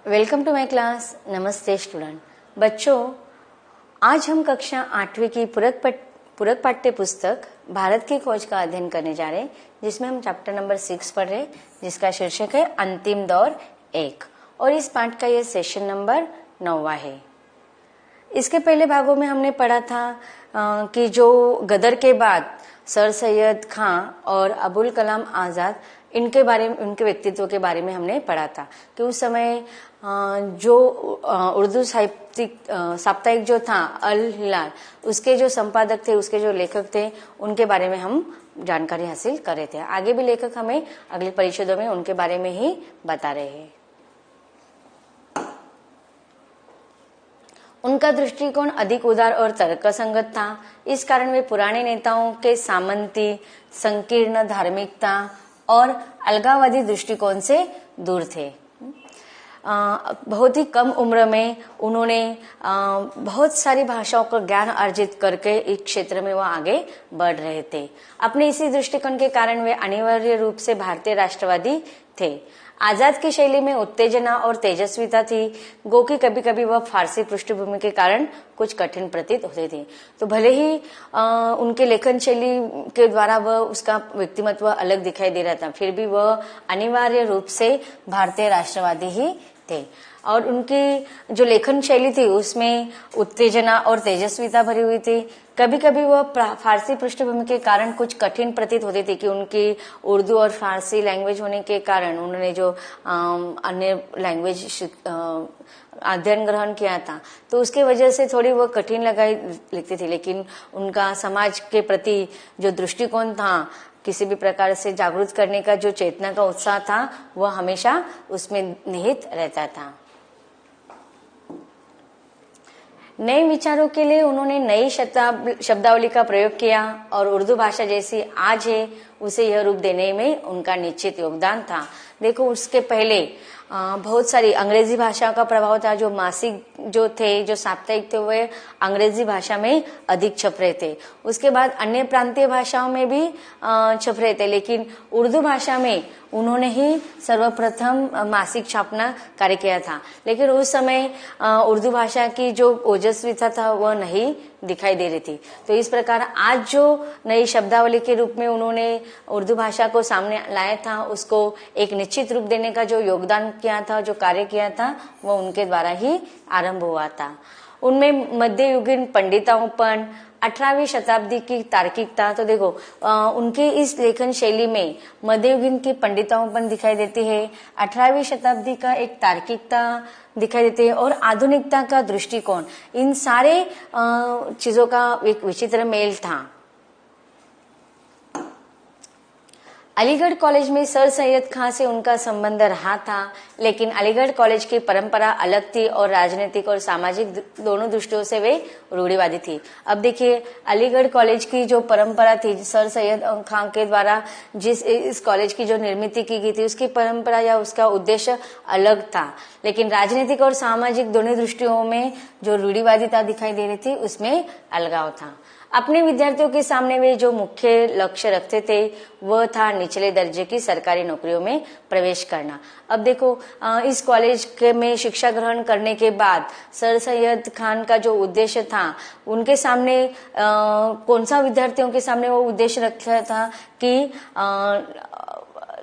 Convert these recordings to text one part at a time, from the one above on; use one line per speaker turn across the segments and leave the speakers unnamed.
Welcome to my class. नमस्ते student. बच्चों, आज हम कक्षा 8वीं की पूरक पाठ्य पुस्तक भारत की खोज का अध्ययन करने जा रहे हैं, जिसमें हम चैप्टर नंबर 6 पढ़ रहे हैं, जिसका शीर्षक है अंतिम दौर 1। और इस पाठ का ये सेशन नंबर 9वां है। इसके पहले भागों में हमने पढ़ा था कि जो गदर के बाद सर सैयद खां और अबुल कलाम आजाद, इनके बारे में, उनके व्यक्तित्व के बारे में हमने पढ़ा था कि उस समय जो उर्दू साप्ताहिक जो था अल हिलाल, उसके जो संपादक थे, उसके जो लेखक थे, उनके बारे में हम जानकारी हासिल कर रहे थे। आगे भी लेखक हमें अगले परिच्छेदों में उनके बारे में ही बता रहे हैं। उनका दृष्टिकोण अधिक उदार और तर्कसंगत था। इस कारण वे पुराने नेताओं के सामंती, संकीर्ण धार्मिकता और अलगाववादी दृष्टिकोण से दूर थे। बहुत ही कम उम्र में उन्होंने बहुत सारी भाषाओं का ज्ञान अर्जित करके इस क्षेत्र में वो आगे बढ़ रहे थे। अपने इसी दृष्टिकोण के कारण वे अनिवार्य रूप से भारतीय राष्ट्रवादी थे। आजाद की शैली में उत्तेजना और तेजस्विता थी, गो कि कभी कभी वह फारसी पृष्ठभूमि के कारण कुछ कठिन प्रतीत होते थे। तो भले ही उनके लेखन शैली के द्वारा वह उसका व्यक्तिमत्व अलग दिखाई दे रहा था, फिर भी वह अनिवार्य रूप से भारतीय राष्ट्रवादी ही थे। और उनकी जो लेखन शैली थी उसमें उत्तेजना और तेजस्विता भरी हुई थी। कभी कभी वह फारसी पृष्ठभूमि के कारण कुछ कठिन प्रतीत होती थी कि उनकी उर्दू और फारसी लैंग्वेज होने के कारण उन्होंने जो अन्य लैंग्वेज अध्ययन ग्रहण किया था, तो उसके वजह से थोड़ी वो कठिन लगती थी। लेकिन उनका समाज के प्रति जो दृष्टिकोण था, किसी भी प्रकार से जागरूक करने का जो चेतना का उत्साह था, वह हमेशा उसमें निहित रहता था। नए विचारों के लिए उन्होंने नई शब्दावली का प्रयोग किया और उर्दू भाषा जैसी आज है उसे यह रूप देने में उनका निश्चित योगदान था। देखो, उसके पहले बहुत सारी अंग्रेजी भाषा का प्रभाव था। जो मासिक जो थे, जो साप्ताहिक थे, वे अंग्रेजी भाषा में अधिक छप रहे थे। उसके बाद अन्य प्रांतीय भाषाओं में भी छप रहे थे, लेकिन उर्दू भाषा में उन्होंने ही सर्वप्रथम मासिक छापना कार्य किया था। लेकिन उस समय उर्दू भाषा की जो ओजस्विता था वह नहीं दिखाई दे रही थी। तो इस प्रकार आज जो नई शब्दावली के रूप में उन्होंने उर्दू भाषा को सामने लाया था, उसको एक निश्चित रूप देने का जो योगदान किया था, जो कार्य किया था, वो उनके द्वारा ही आरंभ हुआ था। उनमें मध्ययुगीन पंडिताओपन, 18वीं शताब्दी की तार्किकता, तो देखो उनके इस लेखन शैली में मध्ययुगीन की पंडिताओपन दिखाई देती है, 18वीं शताब्दी का एक तार्किकता दिखाई देती है और आधुनिकता का दृष्टिकोण, इन सारे चीजों का एक विचित्र मेल था। अलीगढ़ कॉलेज में सर सैयद खां से उनका संबंध रहा था, लेकिन अलीगढ़ कॉलेज की परंपरा अलग थी और राजनीतिक और सामाजिक दोनों दृष्टियों से वे रूढ़िवादी थी। अब देखिए, अलीगढ़ कॉलेज की जो परंपरा थी, सर सैयद खां के द्वारा जिस इस कॉलेज की जो निर्मित की गई थी, उसकी परंपरा या उसका उद्देश्य अलग था, लेकिन राजनीतिक और सामाजिक दोनों दृष्टियों में जो रूढ़िवादिता दिखाई दे रही थी, उसमें अलगाव था। अपने विद्यार्थियों के सामने वे जो मुख्य लक्ष्य रखते थे, वह था निचले दर्जे की सरकारी नौकरियों में प्रवेश करना। अब देखो, इस कॉलेज में शिक्षा ग्रहण करने के बाद सर सैयद खान का जो उद्देश्य था, उनके सामने कौन सा विद्यार्थियों के सामने वो उद्देश्य रखा था कि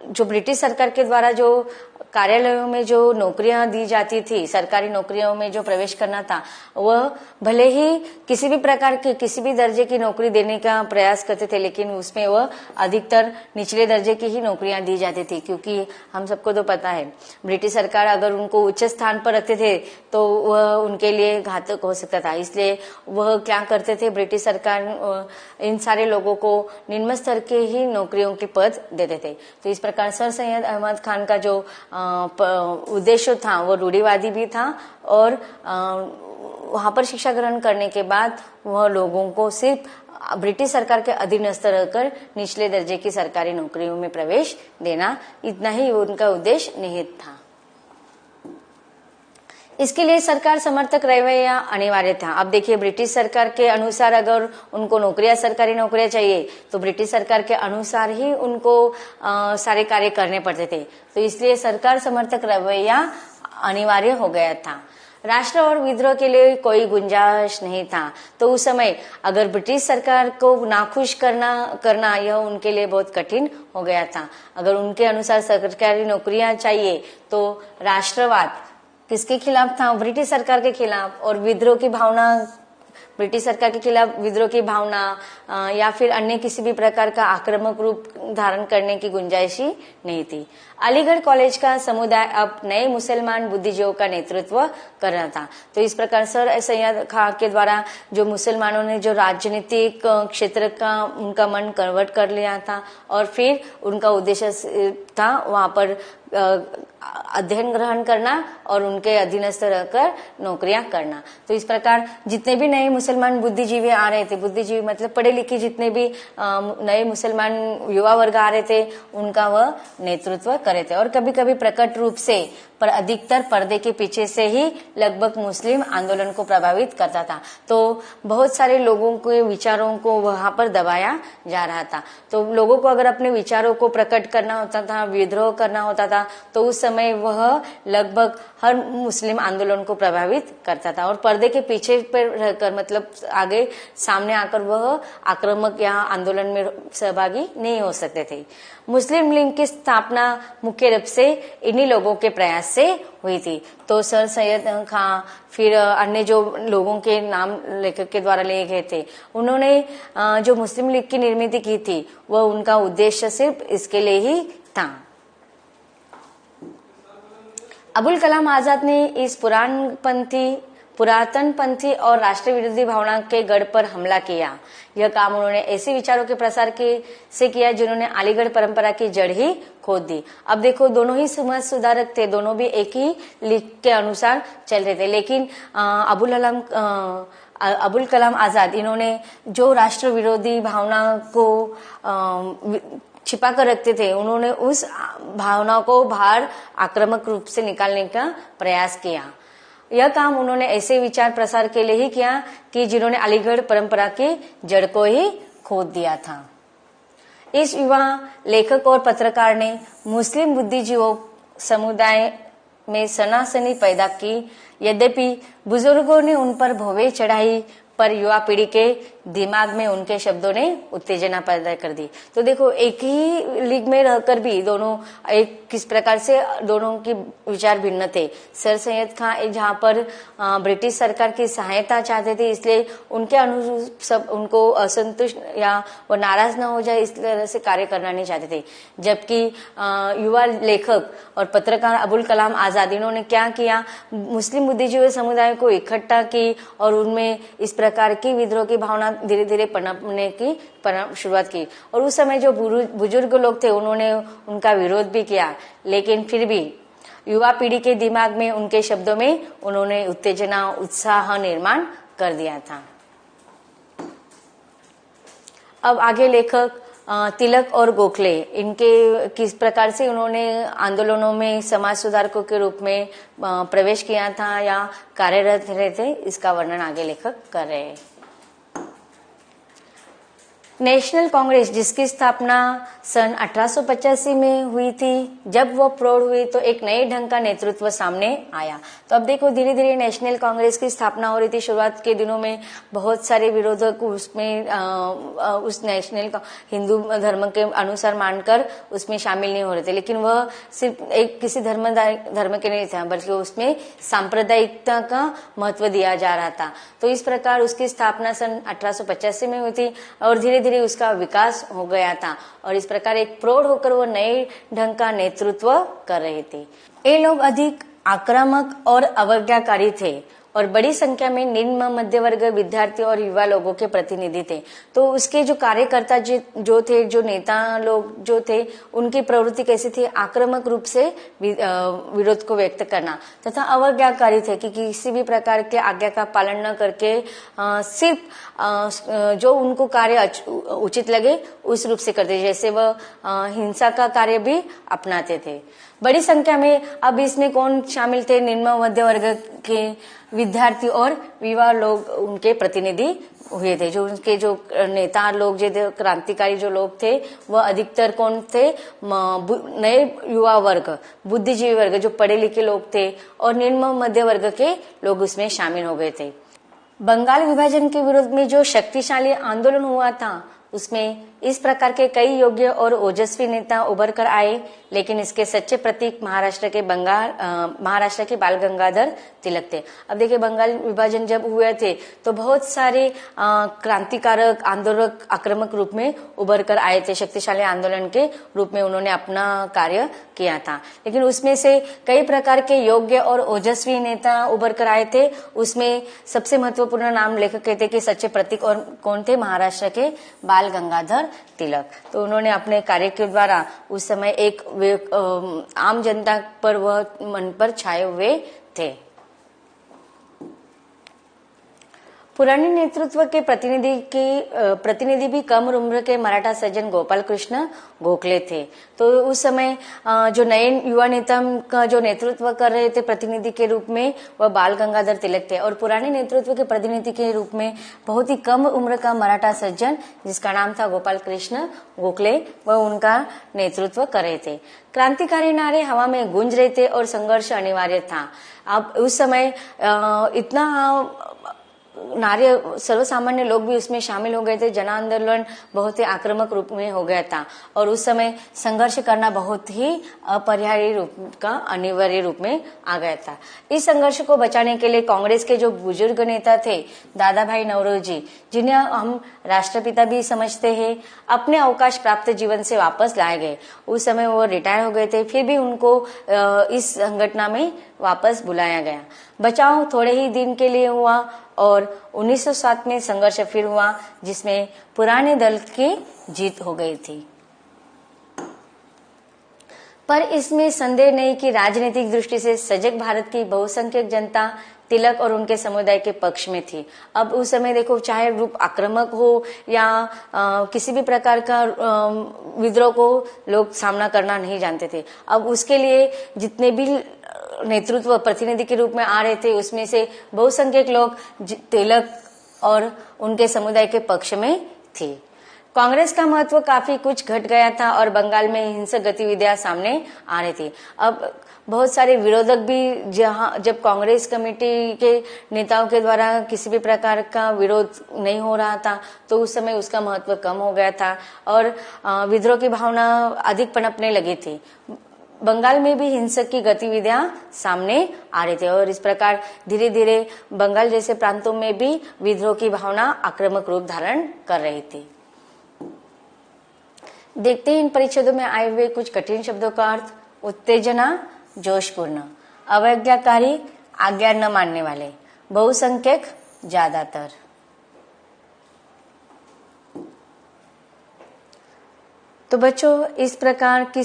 जो ब्रिटिश सरकार के द्वारा जो कार्यालयों में जो नौकरियां दी जाती थी, सरकारी नौकरियों में जो प्रवेश करना था, वह भले ही किसी भी प्रकार की, किसी भी दर्जे की नौकरी देने का प्रयास करते थे, लेकिन उसमें वह अधिकतर निचले दर्जे की ही नौकरियां दी जाती थी। क्योंकि हम सबको तो पता है, ब्रिटिश सरकार अगर उनको उच्च स्थान पर रखते थे तो वह उनके लिए घातक हो सकता था। इसलिए वह क्या करते थे, ब्रिटिश सरकार इन सारे लोगों को निम्न स्तर के ही नौकरियों के पद देते थे। तो इस प्रकार सर सैयद अहमद खान का जो उद्देश्य था, वो रूढ़िवादी भी था और वहां पर शिक्षा ग्रहण करने के बाद वह लोगों को सिर्फ ब्रिटिश सरकार के अधीनस्थ रहकर निचले दर्जे की सरकारी नौकरियों में प्रवेश देना, इतना ही उनका उद्देश्य निहित था। इसके लिए सरकार समर्थक रवैया अनिवार्य था। अब देखिए, ब्रिटिश सरकार के अनुसार अगर उनको नौकरियां, सरकारी नौकरियां चाहिए, तो ब्रिटिश सरकार के अनुसार ही उनको सारे कार्य करने पड़ते थे। तो इसलिए सरकार समर्थक रवैया अनिवार्य हो गया था। राष्ट्र और विद्रोह के लिए कोई गुंजाइश नहीं था। तो उस समय अगर ब्रिटिश सरकार को नाखुश करना यह उनके लिए बहुत कठिन हो गया था। अगर उनके अनुसार सरकारी नौकरियां चाहिए तो राष्ट्रवाद किसके खिलाफ था? ब्रिटिश सरकार के खिलाफ। और विद्रोह की भावना, ब्रिटिश सरकार के खिलाफ विद्रोह की भावना या फिर अन्य किसी भी प्रकार का आक्रामक रूप धारण करने की गुंजाइश ही नहीं थी। अलीगढ़ कॉलेज का समुदाय अब नए मुसलमान बुद्धिजीवियों का नेतृत्व कर रहा था। तो इस प्रकार सर सैयद खां के द्वारा जो मुसलमानों ने जो राजनीतिक क्षेत्र का उनका मन कन्वर्ट कर लिया था और फिर उनका उद्देश्य था वहां पर अध्ययन ग्रहण करना और उनके अधीनस्थ रहकर नौकरियां करना। तो इस प्रकार जितने भी नए मुसलमान बुद्धिजीवी आ रहे थे, बुद्धिजीवी मतलब पढ़े लिखे जितने भी नए मुसलमान युवा वर्ग आ रहे थे, उनका वह नेतृत्व करे थे। और कभी कभी प्रकट रूप से पर अधिकतर पर्दे के पीछे से ही लगभग मुस्लिम आंदोलन को प्रभावित करता था। तो बहुत सारे लोगों के विचारों को वहां पर दबाया जा रहा था। तो लोगों को अगर अपने विचारों को प्रकट करना होता था, विद्रोह करना होता था, तो उस समय वह लगभग हर मुस्लिम आंदोलन को प्रभावित करता था। और पर्दे के पीछे पर रहकर मतलब आगे सामने आकर वह आक्रामक या आंदोलन में सहभागी नहीं हो सकते थे। मुस्लिम लीग की स्थापना मुख्य रूप से इन्हीं लोगों के प्रयास से हुई थी। तो सर सैयद खां फिर अन्य जो लोगों के नाम लेखक के द्वारा लिए गए थे, उन्होंने जो मुस्लिम लीग की निर्मित की थी वह उनका उद्देश्य सिर्फ इसके लिए ही था। अबुल कलाम आजाद ने इस पुरातनपंथी और राष्ट्र विरोधी भावना के गढ़ पर हमला किया। यह काम उन्होंने ऐसे विचारों के प्रसार से किया जिन्होंने अलीगढ़ परंपरा की जड़ ही खोद दी। अब देखो, दोनों ही समाज सुधारक थे, दोनों भी एक ही लीग के अनुसार चल रहे थे, लेकिन अबुल कलाम आजाद इन्होंने जो राष्ट्र विरोधी भावना को छिपा कर रखते थे, उन्होंने उस भावना को बाहर आक्रामक रूप से निकालने का प्रयास किया। यह काम उन्होंने ऐसे विचार प्रसार के लिए ही किया कि जिन्होंने अलीगढ़ परंपरा की जड़ को ही खोद दिया था। इस युवा लेखक और पत्रकार ने मुस्लिम बुद्धिजीवों समुदाय में सनसनी पैदा की। यद्यपि बुजुर्गों ने उन पर भौवें चढ़ाई, पर युवा पीढ़ी के दिमाग में उनके शब्दों ने उत्तेजना पैदा कर दी। तो देखो, एक ही लीग में रहकर भी दोनों एक किस प्रकार से दोनों की विचार भिन्न थे। सर सैयद खां जहां पर ब्रिटिश सरकार की सहायता चाहते थे, इसलिए उनके अनुरूप सब उनको असंतुष्ट या वो नाराज न हो जाए इस तरह से कार्य करना नहीं चाहते थे। जबकि युवा लेखक और पत्रकार अबुल कलाम आजाद इन्होंने क्या किया, मुस्लिम बुद्धिजीवी समुदाय को इकट्ठा की और उनमें इस प्रकार की विद्रोह की भावना धीरे धीरे पनपने की शुरुआत की। और उस समय जो बुजुर्ग लोग थे उन्होंने उनका विरोध भी किया, लेकिन फिर भी युवा पीढ़ी के दिमाग में उनके शब्दों में उन्होंने उत्तेजना, उत्साह निर्माण कर दिया था। अब आगे लेखक तिलक और गोखले, इनके किस प्रकार से उन्होंने आंदोलनों में समाज सुधारकों के रूप में प्रवेश किया था या कार्यरत रहे थे, इसका वर्णन आगे लेखक कर रहे हैं। नेशनल कांग्रेस, जिसकी स्थापना सन 1885 में हुई थी, जब वो प्रौढ़ हुई तो एक नए ढंग का नेतृत्व सामने आया। तो अब देखो, धीरे धीरे नेशनल कांग्रेस की स्थापना हो रही थी। शुरुआत के दिनों में बहुत सारे विरोधक उसमें उस नेशनल हिंदू धर्म के अनुसार मानकर उसमें शामिल नहीं हो रहे थे, लेकिन वह सिर्फ एक किसी धर्म के नहीं था, बल्कि उसमें सांप्रदायिकता का महत्व दिया जा रहा था। तो इस प्रकार उसकी स्थापना सन 1885 में हुई थी और धीरे धीरे उसका विकास हो गया था और इस प्रकार एक प्रौढ़ होकर वो नए ढंग का नेतृत्व कर रहे थे। ये लोग अधिक आक्रामक और अवज्ञाकारी थे और बड़ी संख्या में निम्न मध्य वर्ग, विद्यार्थी और युवा लोगों के प्रतिनिधि थे। तो उसके जो कार्यकर्ता जो थे, जो नेता लोग जो थे, उनकी प्रवृत्ति कैसी थी, आक्रामक रूप से विरोध को व्यक्त करना तथा अवज्ञाकारी थे कि किसी भी प्रकार के आज्ञा का पालन न करके सिर्फ जो उनको कार्य उचित लगे उस रूप से करते, जैसे वह हिंसा का कार्य भी अपनाते थे। बड़ी संख्या में अब इसमें कौन शामिल थे? निम्न मध्य वर्ग के विद्यार्थी और युवा लोग उनके प्रतिनिधि हुए थे। जो उनके जो नेता लोग जो क्रांतिकारी जो लोग थे वह अधिकतर कौन थे? नए युवा वर्ग, बुद्धिजीवी वर्ग, जो पढ़े लिखे लोग थे और निम्न मध्य वर्ग के लोग उसमें शामिल हो गए थे। बंगाल विभाजन के विरोध में जो शक्तिशाली आंदोलन हुआ था उसमें इस प्रकार के कई योग्य और ओजस्वी नेता उभर कर आए, लेकिन इसके सच्चे प्रतीक महाराष्ट्र के बाल गंगाधर तिलक थे। अब देखिए, बंगाल विभाजन जब हुए थे तो बहुत सारे क्रांतिकारक आंदोलक आक्रामक रूप में उभर कर आए थे, शक्तिशाली आंदोलन के रूप में उन्होंने अपना कार्य किया था। लेकिन उसमें से कई प्रकार के योग्य और ओजस्वी नेता उभर कर आए थे। उसमें सबसे महत्वपूर्ण नाम लेखक कहते कि सच्चे प्रतीक और कौन थे? महाराष्ट्र के बाल गंगाधर तिलक। तो उन्होंने अपने कार्य के द्वारा उस समय एक आम जनता पर वह मन पर छाए हुए थे। पुराने नेतृत्व के प्रतिनिधि भी कम उम्र के मराठा सज्जन गोपाल कृष्ण गोखले थे। तो उस समय जो नए युवा नेता का जो नेतृत्व कर रहे थे प्रतिनिधि के रूप में, वह बाल गंगाधर तिलक थे। और पुराने नेतृत्व के प्रतिनिधि के रूप में बहुत ही कम उम्र का मराठा सज्जन जिसका नाम था गोपाल कृष्ण गोखले, वह उनका नेतृत्व कर रहे थे। क्रांतिकारी नारे हवा में गूंज रहे थे और संघर्ष अनिवार्य था। अब उस समय इतना नारे, सर्वसामान्य लोग भी उसमें शामिल हो गए थे। जन आंदोलन बहुत ही आक्रामक रूप में हो गया था और उस समय संघर्ष करना बहुत ही अपरिहार्य रूप का अनिवार्य रूप में आ गया था। इस संघर्ष को बचाने के लिए कांग्रेस के जो बुजुर्ग नेता थे दादा भाई नौरोजी, जिन्हें हम राष्ट्रपिता भी समझते हैं, अपने अवकाश प्राप्त जीवन से वापस लाए गए। उस समय वो रिटायर हो गए थे, फिर भी उनको इस संगठन में वापस बुलाया गया। बचाव थोड़े ही दिन के लिए हुआ और 1907 में संघर्ष फिर हुआ, जिसमें पुराने दल की जीत हो गई थी। पर इसमें संदेह नहीं कि राजनीतिक दृष्टि से सजग भारत की बहुसंख्यक जनता तिलक और उनके समुदाय के पक्ष में थी। अब उस समय देखो, चाहे रूप आक्रामक हो या किसी भी प्रकार का विद्रोह को लोग सामना करना नहीं जानते थे। अब उसके लिए जितने भी नेतृत्व प्रतिनिधि के रूप में आ रहे थे, उसमें से बहुसंख्यक लोग तिलक और उनके समुदाय के पक्ष में थे। कांग्रेस का महत्व काफी कुछ घट गया था और बंगाल में हिंसक गतिविधियां सामने आ रही थी। अब बहुत सारे विरोधक भी जब कांग्रेस कमेटी के नेताओं के द्वारा किसी भी प्रकार का विरोध नहीं हो रहा था, तो उस समय उसका महत्व कम हो गया था और विद्रोह की भावना अधिक पनपने लगी थी। बंगाल में भी हिंसक की गतिविधियां सामने आ रही थी और इस प्रकार धीरे धीरे बंगाल जैसे प्रांतों में भी विद्रोह की भावना आक्रामक रूप धारण कर रही थी। देखते ही इन परिच्छेदों में आए हुए कुछ कठिन शब्दों का अर्थ। उत्तेजना, जोशपूर्ण, अवज्ञाकारी, आज्ञा न मानने वाले, बहुसंख्यक, ज्यादातर। तो बच्चों, किस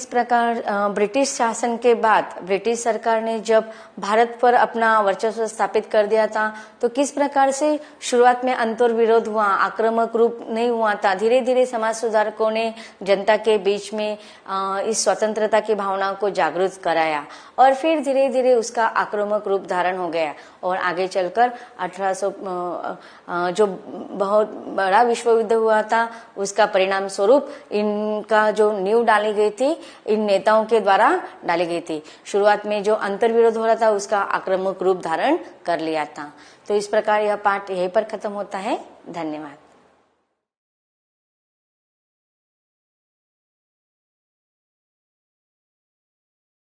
प्रकार ब्रिटिश शासन के बाद ब्रिटिश सरकार ने जब भारत पर अपना वर्चस्व स्थापित कर दिया था, तो किस प्रकार से शुरुआत में अंतर्विरोध हुआ, आक्रामक रूप नहीं हुआ था। धीरे धीरे समाज सुधारकों ने जनता के बीच में इस स्वतंत्रता की भावना को जागरूक कराया और फिर धीरे धीरे उसका आक्रामक रूप धारण हो गया और आगे चलकर 1800 जो बहुत बड़ा विश्व युद्ध हुआ था, उसका परिणाम स्वरूप इनका जो नींव डाली गई थी, इन नेताओं के द्वारा डाली गई थी। शुरुआत में जो अंतर्विरोध हो रहा था, उसका आक्रामक रूप धारण कर लिया था। तो इस प्रकार यह पाठ यहीं पर खत्म होता है। धन्यवाद।